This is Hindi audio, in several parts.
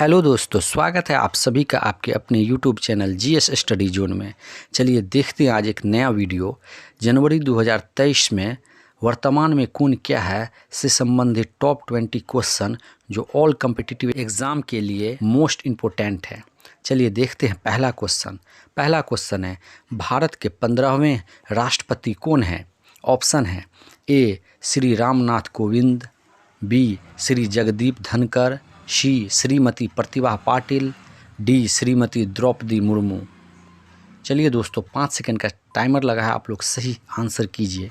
हेलो दोस्तों, स्वागत है आप सभी का आपके अपने YouTube channel GS study zone में। चलिए देखते हैं आज एक नया वीडियो। जनवरी 2023 में वर्तमान में कौन क्या है से संबंधित टॉप 20 क्वेश्चन जो ऑल कम्पिटिटिव एग्ज़ाम के लिए मोस्ट इम्पोर्टेंट है। चलिए देखते हैं पहला क्वेश्चन है भारत के 15वें राष्ट्रपति कौन है। ऑप्शन है ए श्री रामनाथ कोविंद, बी श्री जगदीप धनकर, सी श्रीमती प्रतिभा पाटिल, डी श्रीमती द्रौपदी मुर्मू। चलिए दोस्तों 5 सेकंड का टाइमर लगा है, आप लोग सही आंसर कीजिए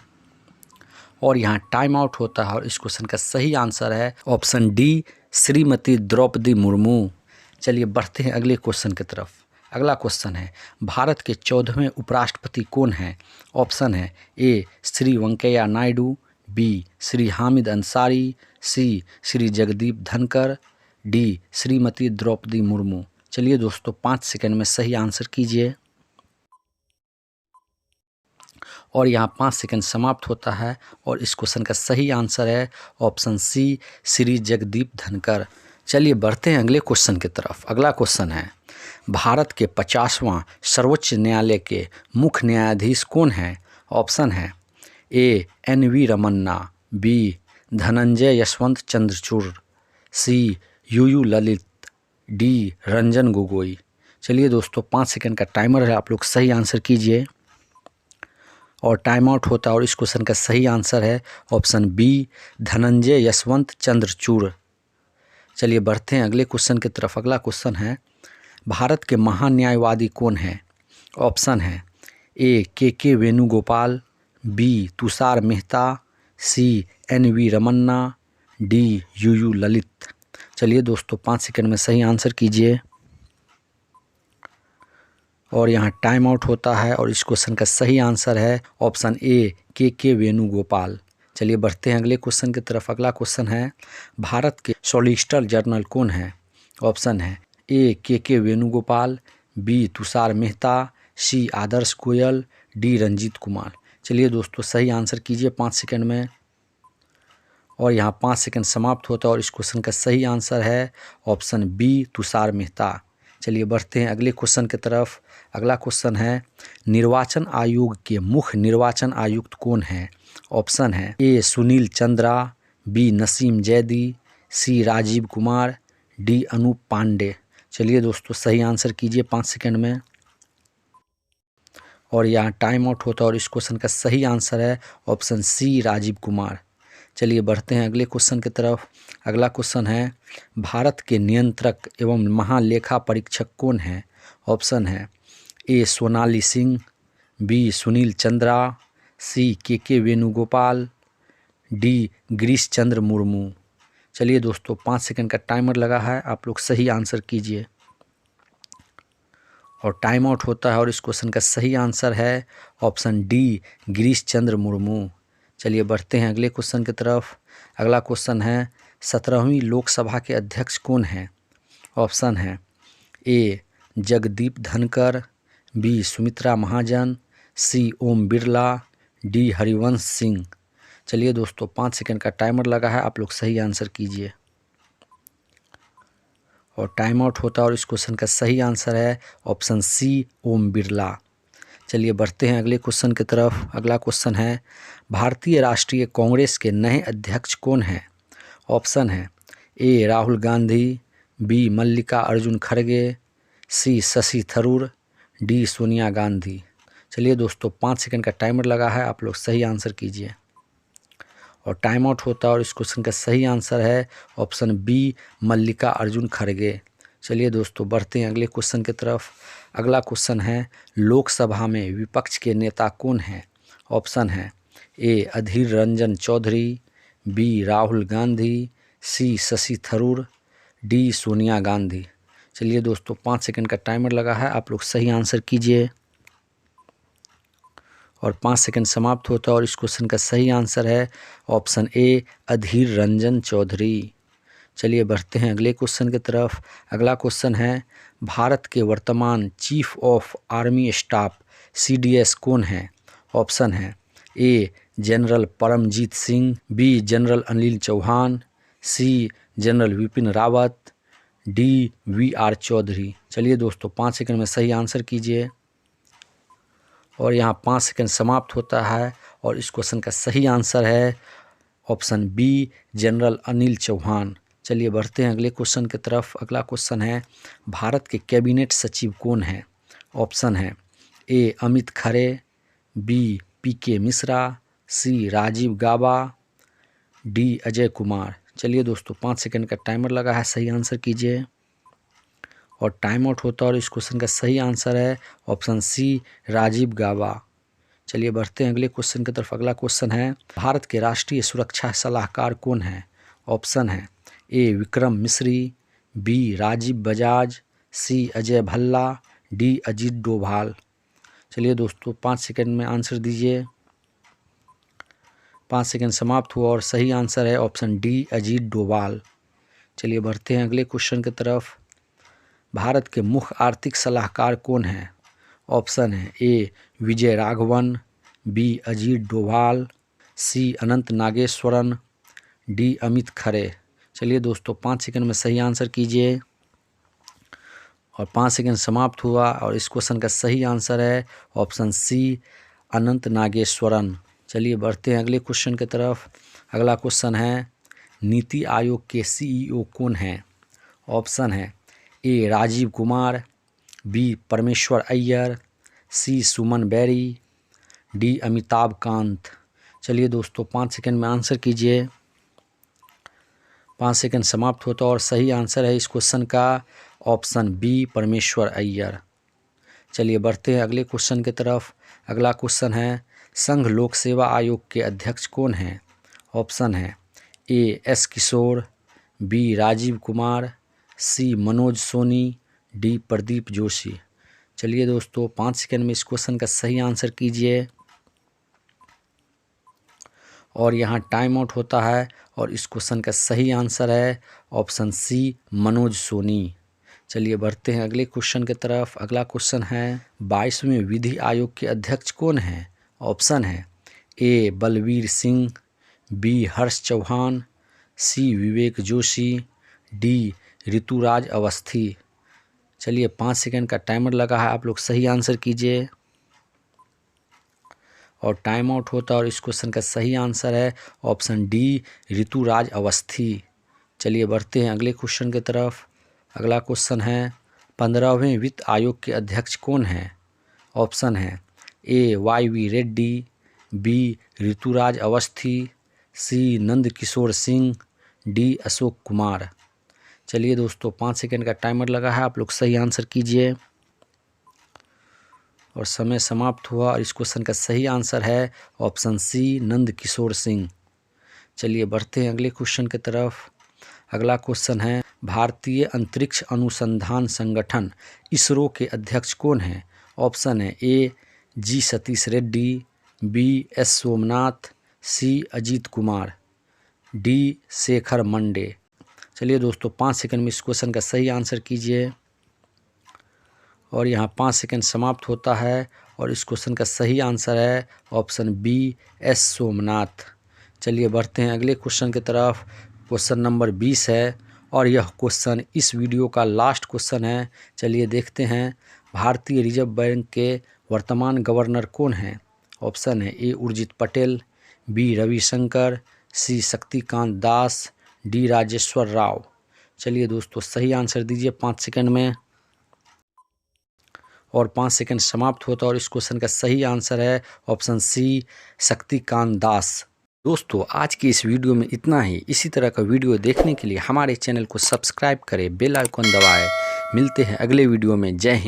और यहाँ टाइम आउट होता है और इस क्वेश्चन का सही आंसर है ऑप्शन डी श्रीमती द्रौपदी मुर्मू। चलिए बढ़ते हैं अगले क्वेश्चन की तरफ। अगला क्वेश्चन है भारत के 14वें उपराष्ट्रपति कौन हैं। ऑप्शन है ए श्री वेंकैया नायडू, बी श्री हामिद अंसारी, सी श्री जगदीप धनकर, डी श्रीमती द्रौपदी मुर्मू। चलिए दोस्तों 5 सेकंड में सही आंसर कीजिए और यहाँ 5 सेकंड समाप्त होता है और इस क्वेश्चन का सही आंसर है ऑप्शन सी श्री जगदीप धनकर। चलिए बढ़ते हैं अगले क्वेश्चन की तरफ। अगला क्वेश्चन है भारत के 50वां सर्वोच्च न्यायालय के मुख्य न्यायाधीश कौन हैं। ऑप्शन है A N V. Ramana, B Dhananjaya Yashwant Chandrachud, C U Lalit, D Ranjan Gogoi. चलिए दोस्तों 5 सेकंड का टाइमर है, आप लोग सही आंसर कीजिए और टाइम आउट होता है और इस क्वेश्चन का सही आंसर है ऑप्शन बी धनंजय यशवंत चंद्रचूड़। चलिए बढ़ते हैं अगले क्वेश्चन की तरफ। अगला क्वेश्चन है भारत के महान न्यायवादी कौन हैं। ऑप्शन है A K Venugopal, B Tushar Mehta, C N V. Ramana, D U Lalit. चलिए दोस्तों 5 सेकंड में सही आंसर कीजिए और यहाँ टाइम आउट होता है और इस क्वेश्चन का सही आंसर है ऑप्शन ए के वेणुगोपाल। चलिए बढ़ते हैं अगले क्वेश्चन की तरफ। अगला क्वेश्चन है भारत के सॉलिसिटर जनरल कौन है। ऑप्शन है A K Venugopal, B Tushar Mehta, C Adarsh Goyal, D Ranjit Kumar. चलिए दोस्तों सही आंसर कीजिए 5 सेकंड में और यहाँ 5 सेकंड समाप्त होता है और इस क्वेश्चन का सही आंसर है ऑप्शन बी तुषार मेहता। चलिए बढ़ते हैं अगले क्वेश्चन की तरफ। अगला क्वेश्चन है निर्वाचन आयोग के मुख्य निर्वाचन आयुक्त कौन हैं। ऑप्शन है ए सुनील चंद्रा, बी नसीम जैदी, सी राजीव कुमार, डी अनूप पांडे। चलिए दोस्तों सही आंसर कीजिए 5 सेकंड में और यहाँ टाइम आउट होता है और इस क्वेश्चन का सही आंसर है ऑप्शन सी राजीव कुमार। चलिए बढ़ते हैं अगले क्वेश्चन की तरफ। अगला क्वेश्चन है भारत के नियंत्रक एवं महालेखा परीक्षक कौन हैं। ऑप्शन है ए सोनाली सिंह, बी सुनील चंद्रा, सी के वेणुगोपाल, डी गिरीश चंद्र मुर्मू। चलिए दोस्तों 5 सेकंड का टाइमर लगा है, आप लोग सही आंसर कीजिए और टाइम आउट होता है और इस क्वेश्चन का सही आंसर है ऑप्शन डी गिरीश चंद्र मुर्मू। चलिए बढ़ते हैं अगले क्वेश्चन की तरफ। अगला क्वेश्चन है 17वीं लोकसभा के अध्यक्ष कौन हैं। ऑप्शन है ए जगदीप धनकर, बी सुमित्रा महाजन, सी ओम बिरला, डी हरिवंश सिंह। चलिए दोस्तों 5 सेकंड का टाइमर लगा है, आप लोग सही आंसर कीजिए और टाइम आउट होता है और इस क्वेश्चन का सही आंसर है ऑप्शन सी ओम बिरला। चलिए बढ़ते हैं अगले क्वेश्चन की तरफ। अगला क्वेश्चन है भारतीय राष्ट्रीय कांग्रेस के नए अध्यक्ष कौन हैं। ऑप्शन है ए राहुल गांधी, बी मल्लिका अर्जुन खड़गे, सी शशि थरूर, डी सोनिया गांधी। चलिए दोस्तों 5 सेकंड का टाइमर लगा है, आप लोग सही आंसर कीजिए और टाइम आउट होता है और इस क्वेश्चन का सही आंसर है ऑप्शन बी मल्लिका अर्जुन खड़गे। चलिए दोस्तों बढ़ते हैं अगले क्वेश्चन की तरफ। अगला क्वेश्चन है लोकसभा में विपक्ष के नेता कौन हैं। ऑप्शन है ए अधीर रंजन चौधरी, बी राहुल गांधी, सी शशि थरूर, डी सोनिया गांधी। चलिए दोस्तों 5 सेकंड का टाइमर लगा है, आप लोग सही आंसर कीजिए और 5 सेकंड समाप्त होता है और इस क्वेश्चन का सही आंसर है ऑप्शन ए अधीर रंजन चौधरी। चलिए बढ़ते हैं अगले क्वेश्चन की तरफ। अगला क्वेश्चन है भारत के वर्तमान chief of army staff CDS कौन हैं। ऑप्शन है A general Paramjit Singh, B general Anil Chauhan, C general Bipin Rawat, DVR Chaudhary. चलिए दोस्तों 5 सेकंड में सही आंसर कीजिए और यहाँ 5 सेकंड समाप्त होता है और इस क्वेश्चन का सही आंसर है option B general Anil Chauhan. चलिए बढ़ते हैं अगले क्वेश्चन की तरफ। अगला क्वेश्चन है भारत के कैबिनेट सचिव कौन है? ऑप्शन है ए अमित खरे, बी PK मिश्रा, सी राजीव गाबा, डी अजय कुमार। चलिए दोस्तों 5 सेकंड का टाइमर लगा है, सही आंसर कीजिए और टाइम आउट होता है और इस क्वेश्चन का सही आंसर है ऑप्शन सी राजीव गाबा। चलिए बढ़ते हैं अगले क्वेश्चन की तरफ। अगला क्वेश्चन है भारत के राष्ट्रीय सुरक्षा सलाहकार कौन है? ऑप्शन है ए विक्रम मिश्री, बी राजीव बजाज, सी अजय भल्ला, डी अजीत डोभाल। चलिए दोस्तों 5 सेकंड में आंसर दीजिए। 5 सेकंड समाप्त हुआ और सही आंसर है ऑप्शन डी अजीत डोभाल। चलिए बढ़ते हैं अगले क्वेश्चन की तरफ। भारत के मुख्य आर्थिक सलाहकार कौन है? ऑप्शन है ए विजय राघवन, बी अजीत डोभाल, सी अनंत नागेश्वरन, डी अमित खरे। चलिए दोस्तों 5 सेकंड में सही आंसर कीजिए और 5 सेकंड समाप्त हुआ और इस क्वेश्चन का सही आंसर है ऑप्शन सी अनंत नागेश्वरन। चलिए बढ़ते हैं अगले क्वेश्चन की तरफ। अगला क्वेश्चन है नीति आयोग के CEO कौन हैं? ऑप्शन है ए राजीव कुमार, बी परमेश्वर अय्यर, सी सुमन बेरी, डी अमिताभ कांत। चलिए दोस्तों 5 सेकंड में आंसर कीजिए। 5 सेकंड समाप्त होता और सही आंसर है इस क्वेश्चन का ऑप्शन बी परमेश्वर अय्यर। चलिए बढ़ते हैं अगले क्वेश्चन की तरफ। अगला क्वेश्चन है संघ लोक सेवा आयोग के अध्यक्ष कौन हैं? ऑप्शन है ए S किशोर, बी राजीव कुमार, सी मनोज सोनी, डी प्रदीप जोशी। चलिए दोस्तों 5 सेकंड में इस क्वेश्चन का सही आंसर कीजिए और यहाँ टाइम आउट होता है और इस क्वेश्चन का सही आंसर है ऑप्शन सी मनोज सोनी। चलिए बढ़ते हैं अगले क्वेश्चन की तरफ। अगला क्वेश्चन है 22वें विधि आयोग के अध्यक्ष कौन हैं? ऑप्शन है ए बलवीर सिंह, बी हर्ष चौहान, सी विवेक जोशी, डी ऋतुराज अवस्थी। चलिए 5 सेकंड का टाइमर लगा है, आप लोग सही आंसर कीजिए और टाइम आउट होता है और इस क्वेश्चन का सही आंसर है ऑप्शन डी ऋतुराज अवस्थी। चलिए बढ़ते हैं अगले क्वेश्चन की तरफ। अगला क्वेश्चन है 15वें वित्त आयोग के अध्यक्ष कौन हैं? ऑप्शन है ए YV रेड्डी, बी ऋतुराज अवस्थी, सी नंद किशोर सिंह, डी अशोक कुमार। चलिए दोस्तों 5 सेकंड का टाइमर लगा है, आप लोग सही आंसर कीजिए और समय समाप्त हुआ और इस क्वेश्चन का सही आंसर है ऑप्शन सी नंद किशोर सिंह। चलिए बढ़ते हैं अगले क्वेश्चन की तरफ। अगला क्वेश्चन है भारतीय अंतरिक्ष अनुसंधान संगठन इसरो के अध्यक्ष कौन हैं? ऑप्शन है A G Satish Reddy, B S Somanath, C Ajit Kumar, D Shekhar Mande. चलिए दोस्तों 5 सेकंड में इस क्वेश्चन का सही आंसर कीजिए और यहाँ 5 सेकंड समाप्त होता है और इस क्वेश्चन का सही आंसर है ऑप्शन बी S सोमनाथ। चलिए बढ़ते हैं अगले क्वेश्चन की तरफ। क्वेश्चन नंबर 20 है और यह क्वेश्चन इस वीडियो का लास्ट क्वेश्चन है। चलिए देखते हैं भारतीय रिजर्व बैंक के वर्तमान गवर्नर कौन हैं? ऑप्शन है ए उर्जित पटेल, बी रविशंकर, सी शक्तिकांत दास, डी राजेश्वर राव। चलिए दोस्तों सही आंसर दीजिए 5 सेकंड में और 5 सेकंड समाप्त होता है और इस क्वेश्चन का सही आंसर है ऑप्शन सी शक्तिकांत दास। दोस्तों आज की इस वीडियो में इतना ही। इसी तरह का वीडियो देखने के लिए हमारे चैनल को सब्सक्राइब करें, बेल आइकन दबाएं। मिलते हैं अगले वीडियो में। जय हिंद।